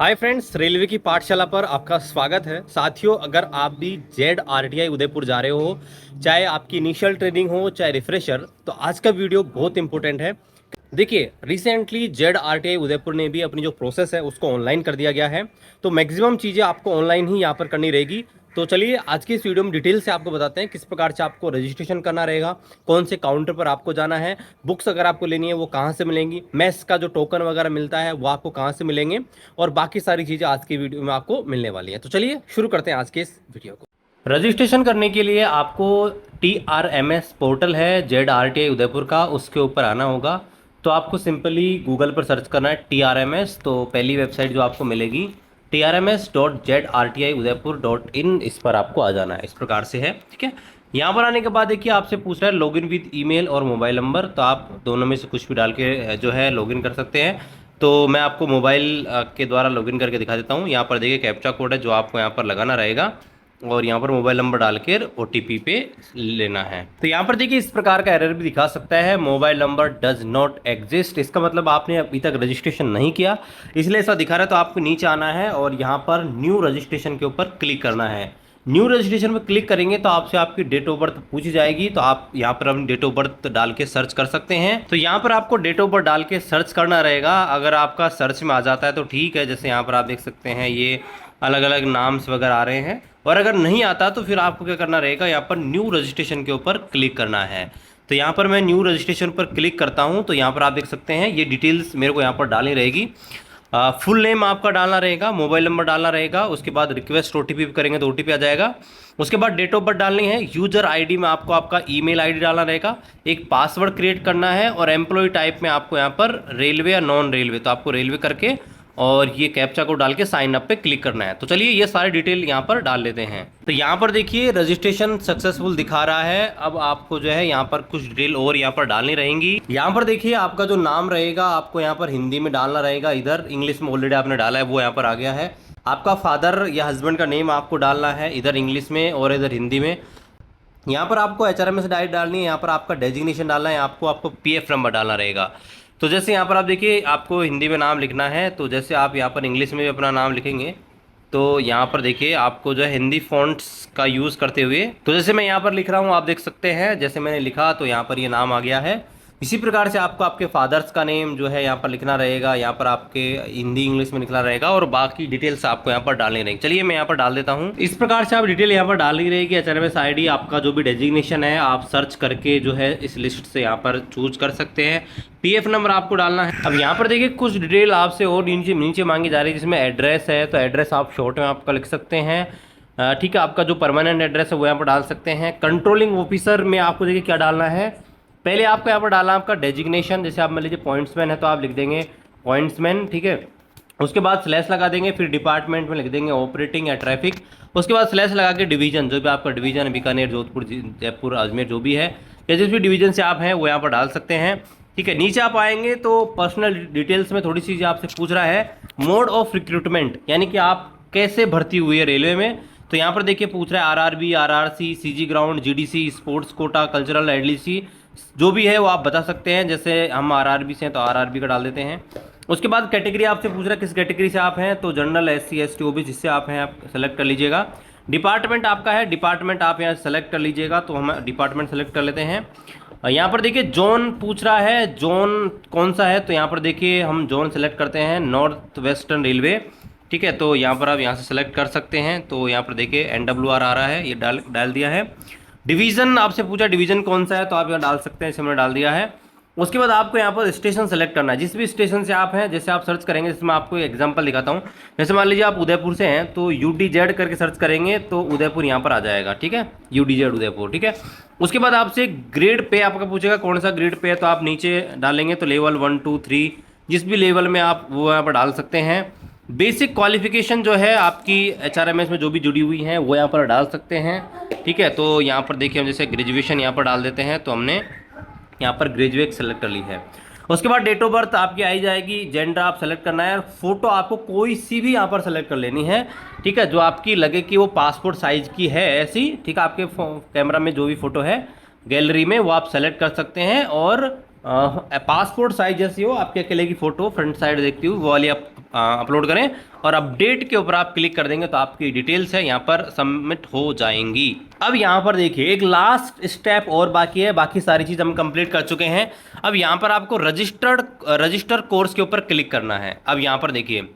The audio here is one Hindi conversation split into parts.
हाय फ्रेंड्स, रेलवे की पाठशाला पर आपका स्वागत है। साथियों, अगर आप भी जेड आरटीआई उदयपुर जा रहे हो, चाहे आपकी इनिशियल ट्रेनिंग हो चाहे रिफ्रेशर, तो आज का वीडियो बहुत इंपॉर्टेंट है। देखिए, रिसेंटली जेड आरटीआई उदयपुर ने भी अपनी जो प्रोसेस है उसको ऑनलाइन कर दिया गया है। तो मैक्सिमम चीज़ें आपको ऑनलाइन ही यहाँ पर करनी रहेगी। तो चलिए आज की इस वीडियो में डिटेल से आपको बताते हैं किस प्रकार से आपको रजिस्ट्रेशन करना रहेगा, कौन से काउंटर पर आपको जाना है, बुक्स अगर आपको लेनी है वो कहाँ से मिलेंगी, मेस का जो टोकन वगैरह मिलता है वो आपको कहाँ से मिलेंगे, और बाकी सारी चीज़ें आज की वीडियो में आपको मिलने वाली है। तो चलिए शुरू करते हैं आज के इस वीडियो को। रजिस्ट्रेशन करने के लिए आपको TRMS पोर्टल है जेड आरटीआई उदयपुर का, उसके ऊपर आना होगा। तो आपको सिंपली गूगल पर सर्च करना है TRMS। तो पहली वेबसाइट जो आपको मिलेगी trms.jedrtiudaipur.in, इस पर आपको आ जाना है। इस प्रकार से है, ठीक है। यहाँ पर आने के बाद देखिए आपसे पूछ रहा है लॉगिन विद ईमेल और मोबाइल नंबर। तो आप दोनों में से कुछ भी डाल के जो है लॉगिन कर सकते हैं। तो मैं आपको मोबाइल के द्वारा लॉगिन करके दिखा देता हूँ। यहाँ पर देखिए कैप्चा कोड है जो आपको यहाँ पर लगाना रहेगा, और यहाँ पर मोबाइल नंबर डाल कर OTP पे लेना है। तो यहाँ पर देखिए इस प्रकार का एरर भी दिखा सकता है, mobile number does not exist. इसका मतलब आपने अभी तक रजिस्ट्रेशन नहीं किया, इसलिए ऐसा दिखा रहा है। तो आपको नीचे आना है और यहाँ पर न्यू रजिस्ट्रेशन के ऊपर क्लिक करना है। न्यू रजिस्ट्रेशन पर क्लिक करेंगे तो आपसे आपकी डेट ऑफ बर्थ पूछी जाएगी। तो आप यहाँ पर अपनी डेट ऑफ बर्थ डाल के सर्च कर सकते हैं। तो यहाँ पर आपको डेट ऑफ बर्थ डाल के सर्च करना रहेगा। अगर आपका सर्च में आ जाता है तो ठीक है, जैसे यहाँ पर आप देख सकते हैं ये अलग अलग नाम्स वगैरह आ रहे हैं। और अगर नहीं आता तो फिर आपको क्या करना रहेगा, यहाँ पर न्यू रजिस्ट्रेशन के ऊपर क्लिक करना है। तो यहाँ पर मैं न्यू रजिस्ट्रेशन पर क्लिक करता हूँ। तो यहाँ पर आप देख सकते हैं ये डिटेल्स मेरे को यहाँ पर डालनी रहेगी। फुल नेम आपका डालना रहेगा, मोबाइल नंबर डालना रहेगा, उसके बाद रिक्वेस्ट OTP करेंगे तो OTP आ जाएगा। उसके बाद डेट ऑफ बर्थ डालनी है। यूजर ID में आपको आपका ईमेल ID डालना रहेगा, एक पासवर्ड क्रिएट करना है, और एम्प्लॉय टाइप में आपको यहाँ पर रेलवे या नॉन रेलवे, तो आपको रेलवे करके और ये कैप्चा को डाल के साइन अप पे क्लिक करना है। तो चलिए ये सारे डिटेल यहाँ पर डाल लेते हैं। तो यहाँ पर देखिए रजिस्ट्रेशन सक्सेसफुल दिखा रहा है। अब आपको जो है यहाँ पर कुछ डिटेल और यहाँ पर डालनी रहेंगी। यहाँ पर देखिए आपका जो नाम रहेगा आपको यहाँ पर हिंदी में डालना रहेगा। इधर इंग्लिश में ऑलरेडी आपने डाला है, वो यहाँ पर आ गया है। आपका फादर या हस्बैंड का नेम आपको डालना है, इधर इंग्लिश में और इधर हिंदी में। यहाँ पर आपको HRMS डायरेक्ट डालनी है। यहाँ पर आपका डेजिग्नेशन डालना है, आपको PF नंबर डालना रहेगा। तो जैसे यहाँ पर आप देखिए आपको हिंदी में नाम लिखना है, तो जैसे आप यहाँ पर इंग्लिश में भी अपना नाम लिखेंगे तो यहाँ पर देखिए आपको जो है हिंदी फ़ॉन्ट्स का यूज़ करते हुए, तो जैसे मैं यहाँ पर लिख रहा हूँ आप देख सकते हैं, जैसे मैंने लिखा तो यहाँ पर ये नाम आ गया है। इसी प्रकार से आपको आपके फादर्स का नेम जो है यहाँ पर लिखना रहेगा, यहाँ पर आपके हिंदी इंग्लिश में लिखना रहेगा, और बाकी डिटेल्स आपको यहाँ पर डालनी रहेगी। चलिए मैं यहाँ पर डाल देता हूँ। इस प्रकार से आप डिटेल यहाँ पर डालनी रहेगी। HRMS ID आपका जो भी डेजिग्नेशन है आप सर्च करके जो है इस लिस्ट से यहाँ पर चूज कर सकते हैं। PF नंबर आपको डालना है। अब यहाँ पर देखिए कुछ डिटेल आपसे और नीचे नीचे मांगी जा रही है, जिसमें एड्रेस है, तो एड्रेस आप शॉर्ट में आपका लिख सकते हैं, ठीक है। आपका जो परमानेंट एड्रेस है वो यहाँ पर डाल सकते हैं। कंट्रोलिंग ऑफिसर में आपको देखिए क्या डालना है, पहले आपको यहाँ पर डालना आपका डेजिग्नेशन। जैसे आप मान लीजिए पॉइंट्समैन है तो आप लिख देंगे पॉइंट्समैन, ठीक है। उसके बाद स्लैश लगा देंगे, फिर डिपार्टमेंट में लिख देंगे ऑपरेटिंग या ट्रैफिक। उसके बाद स्लैश लगा के डिवीजन, जो भी आपका डिवीजन है, बीकानेर, जोधपुर, जयपुर, अजमेर, जो भी है, या जिस भी डिवीजन से आप हैं वो यहाँ पर डाल सकते हैं, ठीक है। नीचे आप आएंगे तो पर्सनल डिटेल्स में थोड़ी सी आपसे पूछ रहा है मोड ऑफ रिक्रूटमेंट, यानी कि आप कैसे भर्ती हुई है रेलवे में। तो यहाँ पर देखिए पूछ रहा है RRB, RRC, CG ground, GDC, sports quota, cultural, LDC, जो भी है वो आप बता सकते हैं। जैसे हम RRB से हैं तो RRB का डाल देते हैं। उसके बाद कैटेगरी आपसे पूछ रहा है किस कैटेगरी से आप हैं, तो जनरल, SC, ST, OBC जिससे आप हैं आप सेलेक्ट कर लीजिएगा। डिपार्टमेंट आपका है, डिपार्टमेंट आप यहाँ सेलेक्ट कर लीजिएगा, तो हम डिपार्टमेंट सेलेक्ट कर लेते हैं। यहाँ पर देखिए जोन पूछ रहा है, जोन कौन सा है, तो यहाँ पर देखिए हम जोन सेलेक्ट करते हैं नॉर्थ वेस्टर्न रेलवे, ठीक है। तो यहाँ पर आप यहाँ से सेलेक्ट कर सकते हैं। तो यहाँ पर देखिए NWR आ रहा है, ये डाल दिया है। डिवीज़न आपसे पूछा डिवीज़न कौन सा है, तो आप यहाँ डाल सकते हैं, इसे मैंने डाल दिया है। उसके बाद आपको यहाँ पर स्टेशन सेलेक्ट करना है, जिस भी स्टेशन से आप हैं। जैसे आप सर्च करेंगे, जैसे मैं आपको एग्जांपल दिखाता हूँ, जैसे मान लीजिए आप उदयपुर से हैं तो UDZ करके सर्च करेंगे तो उदयपुर यहाँ पर आ जाएगा, ठीक है, UDZ उदयपुर, ठीक है। उसके बाद आपसे ग्रेड पे आपका पूछेगा कौन सा ग्रेड पे है, तो आप नीचे डालेंगे तो लेवल 1, 2, 3 जिस भी लेवल में आप वो यहाँ पर डाल सकते हैं। बेसिक क्वालिफिकेशन जो है आपकी HRMS में जो भी जुड़ी हुई हैं वो यहाँ पर डाल सकते हैं, ठीक है। तो यहाँ पर देखिए हम जैसे ग्रेजुएशन यहाँ पर डाल देते हैं, तो हमने यहाँ पर ग्रेजुएट सेलेक्ट कर ली है। उसके बाद डेट ऑफ बर्थ आपकी आई जाएगी, जेंडर आप सेलेक्ट करना है, और फोटो आपको कोई सी भी यहाँ पर सेलेक्ट कर लेनी है, ठीक है, जो आपकी लगे कि वो पासपोर्ट साइज की है ऐसी, ठीक है। आपके कैमरा में जो भी फोटो है गैलरी में वो आप सेलेक्ट कर सकते हैं, और पासपोर्ट साइज जैसी हो आपके अकेले की फोटो, फ्रंट साइड देखती हूँ वो वाली आप अपलोड करें, और अपडेट के ऊपर आप क्लिक कर देंगे तो आपकी डिटेल्स है यहाँ पर सबमिट हो जाएंगी। अब यहाँ पर देखिए एक लास्ट स्टेप और बाकी है, बाकी सारी चीज़ हम कंप्लीट कर चुके हैं। अब यहाँ पर आपको रजिस्टर कोर्स के ऊपर क्लिक करना है। अब यहाँ पर देखिए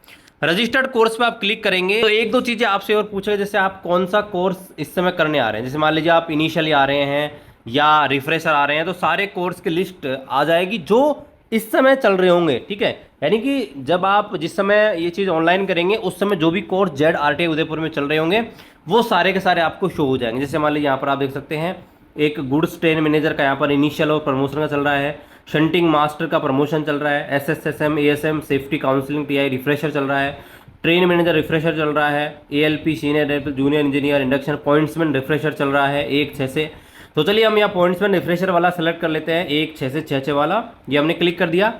रजिस्टर्ड कोर्स पे आप क्लिक करेंगे तो एक दो चीज़ें आपसे और पूछेगा, जैसे आप कौन सा कोर्स इस समय करने आ रहे हैं। जैसे मान लीजिए आप इनिशियली आ रहे हैं या रिफ्रेशर आ रहे हैं, तो सारे कोर्स की लिस्ट आ जाएगी जो इस समय चल रहे होंगे, ठीक है। यानी कि जब आप जिस समय ये चीज़ ऑनलाइन करेंगे उस समय जो भी कोर्स ZRTI उदयपुर में चल रहे होंगे वो सारे के सारे आपको शो हो जाएंगे। जैसे मान लीजिए यहाँ पर आप देख सकते हैं एक गुड्स ट्रेन मैनेजर का यहाँ पर इनिशियल और प्रमोशन का चल रहा है, शंटिंग मास्टर का प्रमोशन चल रहा है, SSSM ASM safety counselling TI refresher चल रहा है, ट्रेन मैनेजर रिफ्रेशर चल रहा है, ALP senior junior engineer induction pointsman refresher चल रहा है 1-6 से। तो चलिए हम यहाँ पॉइंट्समैन रिफ्रेशर वाला सेलेक्ट कर लेते हैं 1-6 से 6-6 वाला, ये हमने क्लिक कर दिया।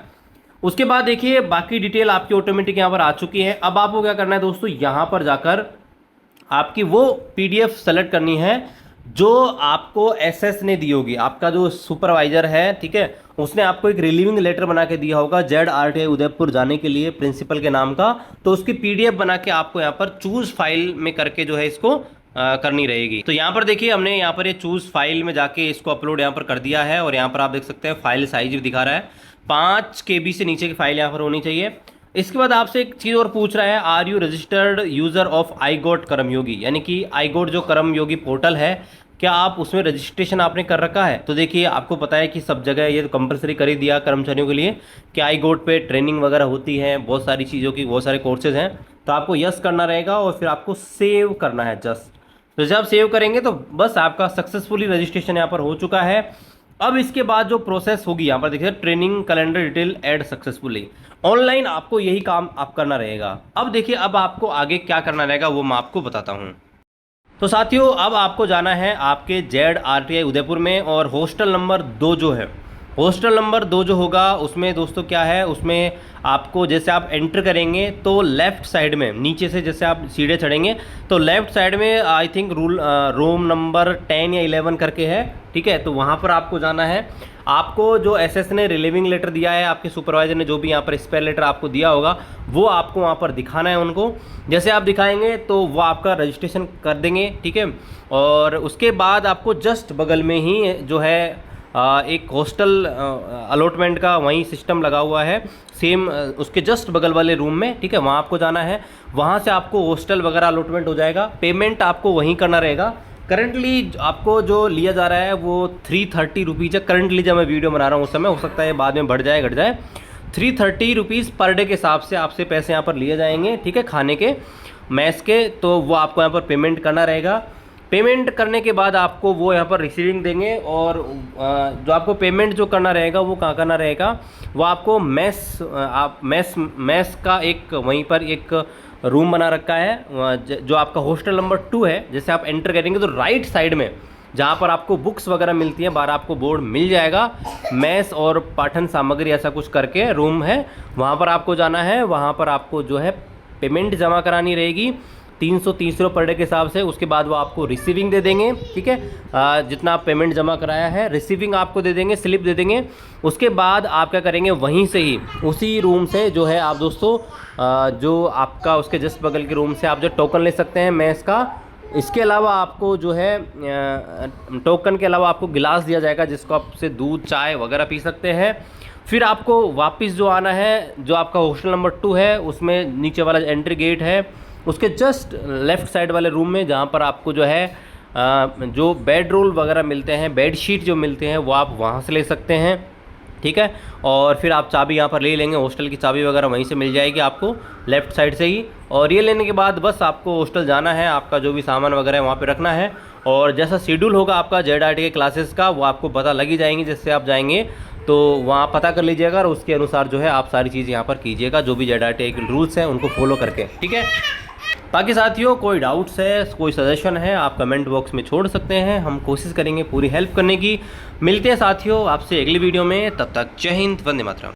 उसके बाद देखिए बाकी डिटेल आपकी ऑटोमेटिक यहाँ पर आ चुकी है। अब आपको क्या करना है दोस्तों, यहाँ पर जाकर आपकी वो PDF सेलेक्ट करनी है जो आपको SS ने दी होगी, आपका जो सुपरवाइजर है, ठीक है, उसने आपको एक रिलीविंग लेटर बना के दिया होगा ZRTI उदयपुर जाने के लिए प्रिंसिपल के नाम का। तो उसकी PDF बना के आपको यहाँ पर चूज फाइल में करके जो है इसको करनी रहेगी। तो यहाँ पर देखिए हमने यहाँ पर ये चूज फाइल में जाके इसको अपलोड यहाँ पर कर दिया है, और यहाँ पर आप देख सकते हैं फाइल साइज भी दिखा रहा है 5 KB से नीचे की फाइल यहाँ पर होनी चाहिए। इसके बाद आपसे एक चीज़ और पूछ रहा है, are you registered user of iGOT Karmayogi, यानी कि iGOT जो कर्मयोगी पोर्टल है, क्या आप उसमें रजिस्ट्रेशन आपने कर रखा है। तो देखिए आपको पता है कि सब जगह ये तो कंपलसरी कर ही दिया कर्मचारियों के लिए कि iGOT पे ट्रेनिंग वगैरह होती है, बहुत सारी चीज़ों की बहुत सारे कोर्सेज हैं। तो आपको यस करना रहेगा और फिर आपको सेव करना है जस्ट। तो जब सेव करेंगे तो बस आपका सक्सेसफुली रजिस्ट्रेशन यहाँ पर हो चुका है। अब इसके बाद जो प्रोसेस होगी यहाँ पर देखिए training calendar detail add successfully, online आपको यही काम आप करना रहेगा। अब देखिए अब आपको आगे क्या करना रहेगा वो मैं आपको बताता हूँ। तो साथियों अब आपको जाना है आपके ZRTI उदयपुर में, और हॉस्टल नंबर 2 जो है, हॉस्टल नंबर 2 जो होगा उसमें दोस्तों क्या है, उसमें आपको जैसे आप एंटर करेंगे तो लेफ़्ट साइड में नीचे से जैसे आप सीढ़े चढ़ेंगे तो लेफ़्ट साइड में आई थिंक रूम नंबर 10 या 11 करके है, ठीक है। तो वहाँ पर आपको जाना है। आपको जो SS ने रिलीविंग लेटर दिया है, आपके सुपरवाइजर ने जो भी यहाँ पर स्पेयर लेटर आपको दिया होगा वो आपको वहाँ पर दिखाना है उनको। जैसे आप दिखाएंगे तो वो आपका रजिस्ट्रेशन कर देंगे, ठीक है। और उसके बाद आपको जस्ट बगल में ही जो है एक हॉस्टल अलॉटमेंट का वहीं सिस्टम लगा हुआ है, सेम उसके जस्ट बगल वाले रूम में, ठीक है। वहाँ आपको जाना है, वहाँ से आपको हॉस्टल वगैरह अलॉटमेंट हो जाएगा। पेमेंट आपको वहीं करना रहेगा। करंटली आपको जो लिया जा रहा है वो 330 रुपीज़ है। करंटली जब मैं वीडियो बना रहा हूँ उस समय, हो सकता है बाद में बढ़ जाए घट जाए। 330 रुपीज़ पर डे के हिसाब से आपसे पैसे यहाँ पर लिए जाएंगे, ठीक है, खाने के मैस के। तो वो आपको यहाँ पर पेमेंट करना रहेगा। पेमेंट करने के बाद आपको वो यहाँ पर रिसीविंग देंगे, और जो आपको पेमेंट जो करना रहेगा वो कहाँ करना रहेगा, वो आपको मैस का एक वहीं पर एक रूम बना रखा है जो आपका हॉस्टल नंबर 2 है। जैसे आप एंटर करेंगे तो राइट साइड में जहाँ पर आपको बुक्स वगैरह मिलती हैं, बाहर आपको बोर्ड मिल जाएगा मैस और पाठन सामग्री ऐसा कुछ करके रूम है, वहाँ पर आपको जाना है। वहाँ पर आपको जो है पेमेंट जमा करानी रहेगी 330 रुपये पर डे के हिसाब से। उसके बाद वो आपको रिसीविंग दे देंगे, ठीक है, जितना आप पेमेंट जमा कराया है रिसीविंग आपको दे देंगे, स्लिप दे देंगे। उसके बाद आप क्या करेंगे, वहीं से ही उसी रूम से जो है आप दोस्तों जो आपका उसके जस्ट बगल के रूम से आप जो टोकन ले सकते हैं मैस का। इसके अलावा आपको जो है टोकन के अलावा आपको गिलास दिया जाएगा जिसको आप से दूध चाय वगैरह पी सकते हैं। फिर आपको वापस जो आना है, जो आपका हॉस्टल नंबर 2 है उसमें नीचे वाला एंट्री गेट है, उसके जस्ट लेफ़्ट साइड वाले रूम में जहाँ पर आपको जो है जो बेड रोल वगैरह मिलते हैं, बेड शीट जो मिलते हैं वो आप वहाँ से ले सकते हैं, ठीक है। और फिर आप चाबी यहाँ पर ले लेंगे, हॉस्टल की चाबी वगैरह वहीं से मिल जाएगी आपको लेफ़्ट साइड से ही। और ये लेने के बाद बस आपको हॉस्टल जाना है, आपका जो भी सामान वगैरह है वहाँ पे रखना है, और जैसा शेड्यूल होगा आपका ZRTI क्लासेस का वो आपको पता लगी जाएंगी। जिससे आप जाएंगे तो वहाँ पता कर लीजिएगा और उसके अनुसार जो है आप सारी चीज़ यहाँ पर कीजिएगा, जो भी ZRTI के रूल्स हैं उनको फॉलो करके, ठीक है। बाकी साथियों कोई डाउट्स है, कोई सजेशन है, आप कमेंट बॉक्स में छोड़ सकते हैं, हम कोशिश करेंगे पूरी हेल्प करने की। मिलते हैं साथियों आपसे अगली वीडियो में, तब तक जय हिंद, वंदे मातरम।